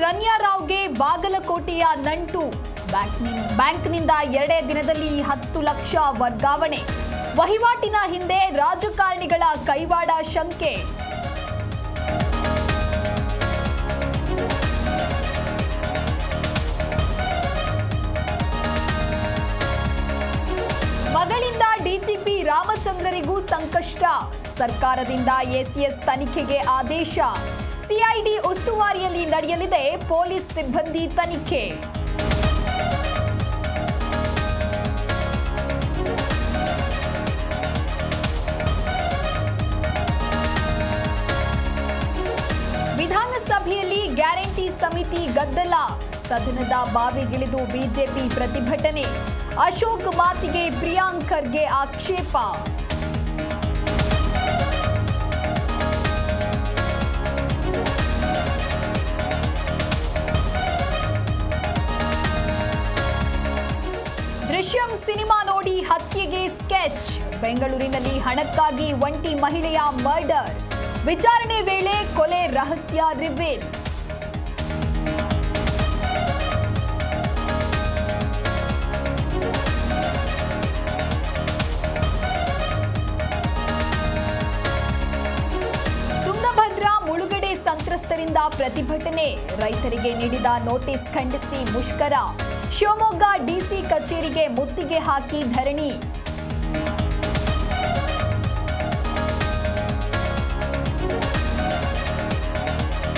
ರನ್ಯಾ ರಾವ್ಗೆ ಬಾಗಲಕೋಟೆಯ ನಂಟು. ಬ್ಯಾಂಕ್ನಿಂದ 2 ದಿನದಲ್ಲಿ 10 ಲಕ್ಷ ವರ್ಗಾವಣೆ. ವಹಿವಾಟಿನ ಹಿಂದೆ ರಾಜಕಾರಣಿಗಳ ಕೈವಾಡ ಶಂಕೆ. ಮಗಳಿಂದ ಡಿಜಿಪಿ ರಾಮಚಂದ್ರರಿಗೂ ಸಂಕಷ್ಟ. ಸರ್ಕಾರದಿಂದ ಎಸಿಎಸ್ ತನಿಖೆಗೆ ಆದೇಶ. ಸಿಐಡಿ ಉಸ್ತುವಾರಿಯಲ್ಲಿ ನಡೆಯಲಿದೆ ಪೊಲೀಸ್ ಸಿಬ್ಬಂದಿ ತನಿಖೆ. ವಿಧಾನಸಭೆಯಲ್ಲಿ ಗ್ಯಾರಂಟಿ ಸಮಿತಿ ಗದ್ದಲ. ಸದನದ ಬಾವಿಗಿಳಿದು ಬಿಜೆಪಿ ಪ್ರತಿಭಟನೆ. ಅಶೋಕ್ ಮಾತಿಗೆ ಪ್ರಿಯಾಂಕ್ ಖರ್ಗೆ ಆಕ್ಷೇಪ. ದೃಶ್ಯಂ ಸಿನಿಮಾ ನೋಡಿ ಹತ್ಯೆಗೆ ಸ್ಕೆಚ್. ಬೆಂಗಳೂರಿನಲ್ಲಿ ಹಣಕ್ಕಾಗಿ ಒಂಟಿ ಮಹಿಳೆಯ ಮರ್ಡರ್. ವಿಚಾರಣೆ ವೇಳೆ ಕೊಲೆ ರಹಸ್ಯ ರಿವೀಲ್. ತುಂಗಭದ್ರಾ ಮುಳುಗಡೆ ಸಂತ್ರಸ್ತರಿಂದ ಪ್ರತಿಭಟನೆ. ರೈತರಿಗೆ ನೀಡಿದ ನೋಟಿಸ್ ಖಂಡಿಸಿ ಮುಷ್ಕರ. ಶಿವಮೊಗ್ಗ ಡಿಸಿ ಕಚೇರಿಗೆ ಮುತ್ತಿಗೆ ಹಾಕಿ ಧರಣಿ.